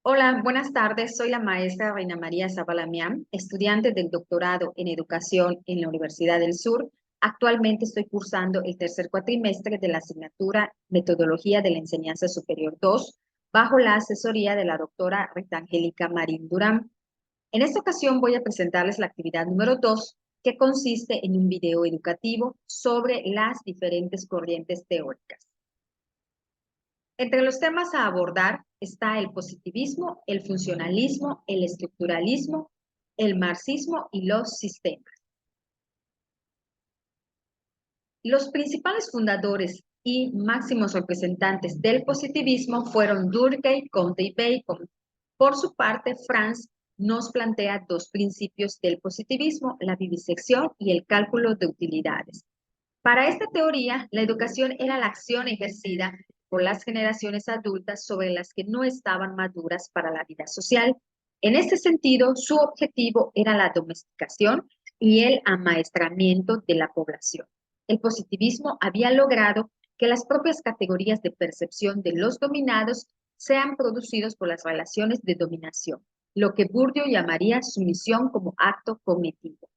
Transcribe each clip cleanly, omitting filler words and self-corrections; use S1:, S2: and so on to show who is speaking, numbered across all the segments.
S1: Hola, buenas tardes. Soy la maestra Reina María Zabalamián, estudiante del doctorado en Educación en la Universidad del Sur. Actualmente estoy cursando el tercer cuatrimestre de la asignatura Metodología de la Enseñanza Superior 2, bajo la asesoría de la doctora Rita Angélica Marín Durán. En esta ocasión voy a presentarles la actividad número 2, que consiste en un video educativo sobre las diferentes corrientes teóricas. Entre los temas a abordar está el positivismo, el funcionalismo, el estructuralismo, el marxismo y los sistemas. Los principales fundadores y máximos representantes del positivismo fueron Durkheim, Comte y Bacon. Por su parte, Franz nos plantea dos principios del positivismo, la vivisección y el cálculo de utilidades. Para esta teoría, la educación era la acción ejercida por las generaciones adultas sobre las que no estaban maduras para la vida social. En este sentido, su objetivo era la domesticación y el amaestramiento de la población. El positivismo había logrado que las propias categorías de percepción de los dominados sean producidos por las relaciones de dominación, lo que Bourdieu llamaría sumisión como acto cognitivo.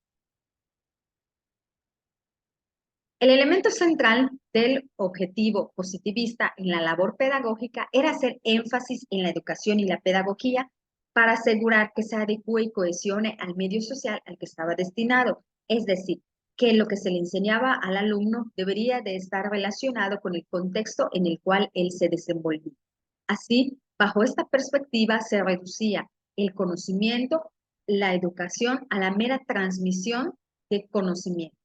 S1: El elemento central del objetivo positivista en la labor pedagógica era hacer énfasis en la educación y la pedagogía para asegurar que se adecue y cohesione al medio social al que estaba destinado, es decir, que lo que se le enseñaba al alumno debería de estar relacionado con el contexto en el cual él se desenvolvía. Así, bajo esta perspectiva se reducía el conocimiento, la educación a la mera transmisión de conocimiento,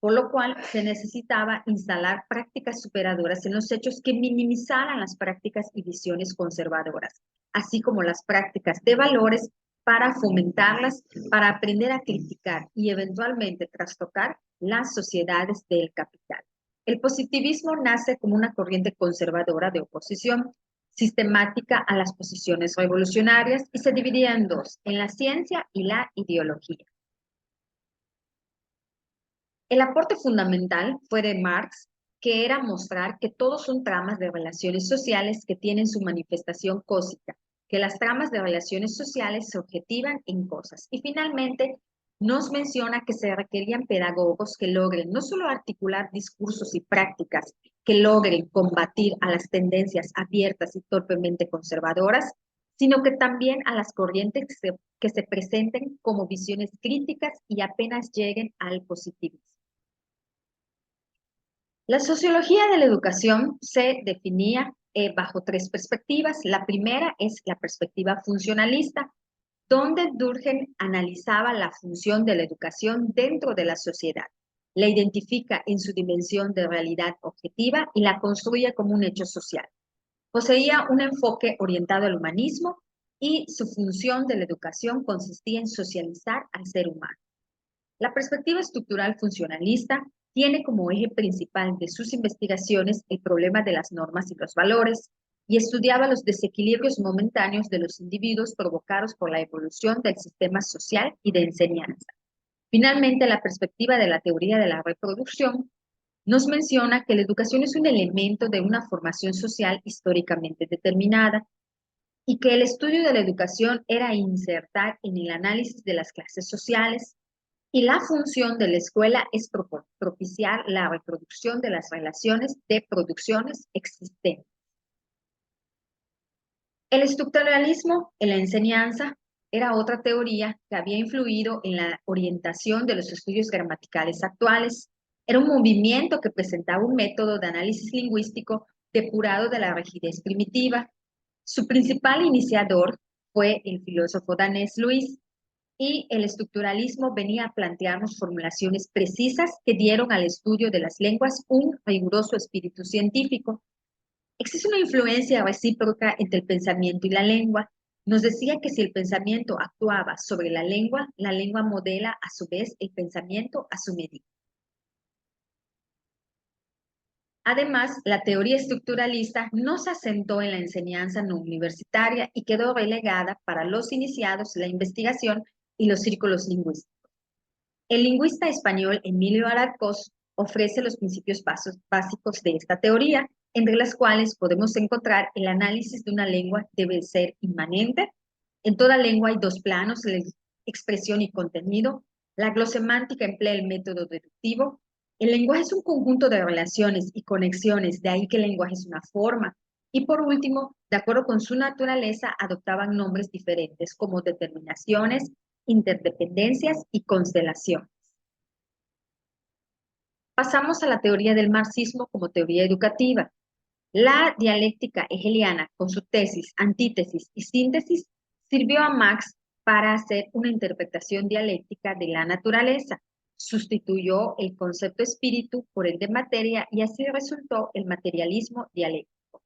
S1: por lo cual se necesitaba instalar prácticas superadoras en los hechos que minimizaran las prácticas y visiones conservadoras, así como las prácticas de valores para fomentarlas, para aprender a criticar y eventualmente trastocar las sociedades del capital. El positivismo nace como una corriente conservadora de oposición sistemática a las posiciones revolucionarias y se dividía en dos, en la ciencia y la ideología. El aporte fundamental fue de Marx, que era mostrar que todos son tramas de relaciones sociales que tienen su manifestación cósica, que las tramas de relaciones sociales se objetivan en cosas. Y finalmente nos menciona que se requerían pedagogos que logren no solo articular discursos y prácticas, que logren combatir a las tendencias abiertas y torpemente conservadoras, sino que también a las corrientes que se presenten como visiones críticas y apenas lleguen al positivismo. La sociología de la educación se definía bajo tres perspectivas. La primera es la perspectiva funcionalista, donde Durkheim analizaba la función de la educación dentro de la sociedad, la identifica en su dimensión de realidad objetiva y la construye como un hecho social. Poseía un enfoque orientado al humanismo y su función de la educación consistía en socializar al ser humano. La perspectiva estructural funcionalista tiene como eje principal de sus investigaciones el problema de las normas y los valores, y estudiaba los desequilibrios momentáneos de los individuos provocados por la evolución del sistema social y de enseñanza. Finalmente, la perspectiva de la teoría de la reproducción nos menciona que la educación es un elemento de una formación social históricamente determinada y que el estudio de la educación era insertar en el análisis de las clases sociales, y la función de la escuela es propiciar la reproducción de las relaciones de producciones existentes. El estructuralismo en la enseñanza era otra teoría que había influido en la orientación de los estudios gramaticales actuales. Era un movimiento que presentaba un método de análisis lingüístico depurado de la rigidez primitiva. Su principal iniciador fue el filósofo danés Luis, y el estructuralismo venía a plantearnos formulaciones precisas que dieron al estudio de las lenguas un riguroso espíritu científico. Existe una influencia recíproca entre el pensamiento y la lengua. Nos decía que si el pensamiento actuaba sobre la lengua modela a su vez el pensamiento a su medida. Además, la teoría estructuralista no se asentó en la enseñanza no universitaria y quedó relegada para los iniciados en la investigación y los círculos lingüísticos. El lingüista español Emilio Alarcós ofrece los principios básicos de esta teoría entre las cuales podemos encontrar el análisis de una lengua debe ser inmanente. En toda lengua hay dos planos, la expresión y contenido. La glosemántica emplea el método deductivo. El lenguaje es un conjunto de relaciones y conexiones, de ahí que el lenguaje es una forma. Y por último, de acuerdo con su naturaleza, adoptaban nombres diferentes como determinaciones, interdependencias y constelaciones. Pasamos a la teoría del marxismo como teoría educativa. La dialéctica hegeliana, con su tesis, antítesis y síntesis, sirvió a Marx para hacer una interpretación dialéctica de la naturaleza. Sustituyó el concepto espíritu por el de materia y así resultó el materialismo dialéctico.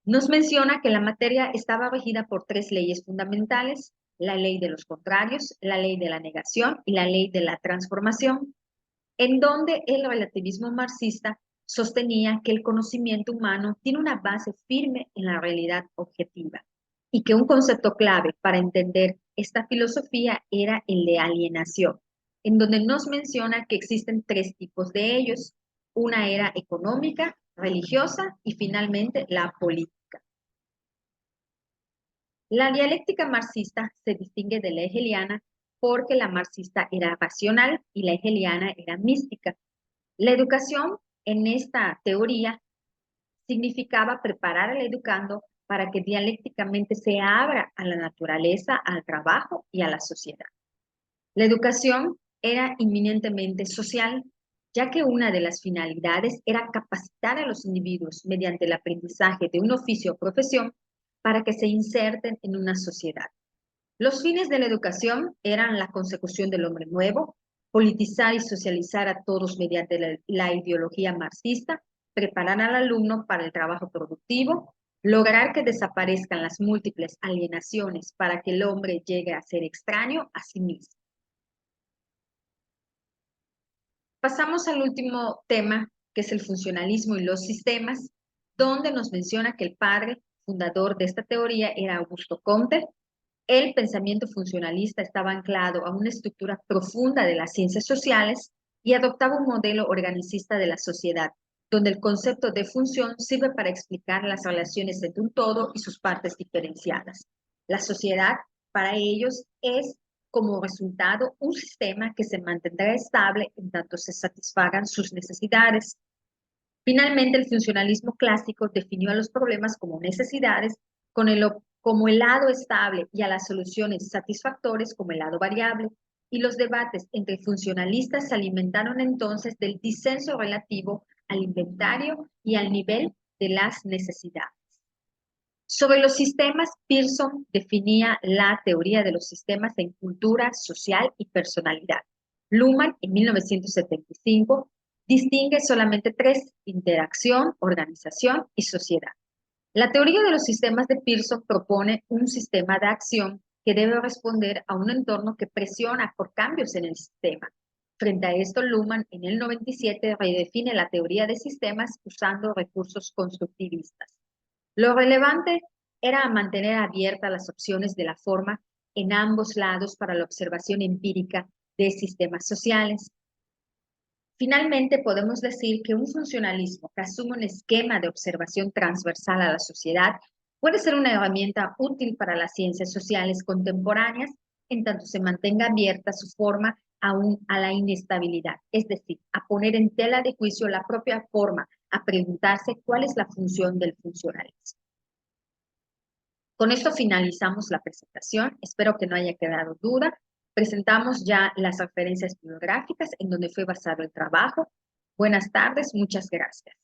S1: Nos menciona que la materia estaba regida por tres leyes fundamentales: la ley de los contrarios, la ley de la negación y la ley de la transformación, en donde el relativismo marxista sostenía que el conocimiento humano tiene una base firme en la realidad objetiva y que un concepto clave para entender esta filosofía era el de alienación, en donde nos menciona que existen tres tipos de ellos: una era económica, religiosa y finalmente la política. La dialéctica marxista se distingue de la hegeliana porque la marxista era racional y la hegeliana era mística. La educación en esta teoría significaba preparar al educando para que dialécticamente se abra a la naturaleza, al trabajo y a la sociedad. La educación era inminentemente social, ya que una de las finalidades era capacitar a los individuos mediante el aprendizaje de un oficio o profesión para que se inserten en una sociedad. Los fines de la educación eran la consecución del hombre nuevo, politizar y socializar a todos mediante la ideología marxista, preparar al alumno para el trabajo productivo, lograr que desaparezcan las múltiples alienaciones para que el hombre llegue a ser extraño a sí mismo. Pasamos al último tema, que es el funcionalismo y los sistemas, donde nos menciona que el padre fundador de esta teoría era Augusto Comte. El pensamiento funcionalista estaba anclado a una estructura profunda de las ciencias sociales y adoptaba un modelo organicista de la sociedad, donde el concepto de función sirve para explicar las relaciones entre un todo y sus partes diferenciadas. La sociedad, para ellos, es como resultado un sistema que se mantendrá estable en tanto se satisfagan sus necesidades. Finalmente, el funcionalismo clásico definió a los problemas como necesidades, como el lado estable, y a las soluciones satisfactorias como el lado variable, y los debates entre funcionalistas se alimentaron entonces del disenso relativo al inventario y al nivel de las necesidades. Sobre los sistemas, Pearson definía la teoría de los sistemas en cultura, social y personalidad. Luhmann, en 1975, distingue solamente tres: interacción, organización y sociedad. La teoría de los sistemas de Pearson propone un sistema de acción que debe responder a un entorno que presiona por cambios en el sistema. Frente a esto, Luhmann en el 97 redefine la teoría de sistemas usando recursos constructivistas. Lo relevante era mantener abiertas las opciones de la forma en ambos lados para la observación empírica de sistemas sociales. Finalmente, podemos decir que un funcionalismo que asume un esquema de observación transversal a la sociedad puede ser una herramienta útil para las ciencias sociales contemporáneas, en tanto se mantenga abierta su forma aún a la inestabilidad, es decir, a poner en tela de juicio la propia forma, a preguntarse cuál es la función del funcionalismo. Con esto finalizamos la presentación. Espero que no haya quedado duda. Presentamos ya las referencias bibliográficas en donde fue basado el trabajo. Buenas tardes, muchas gracias.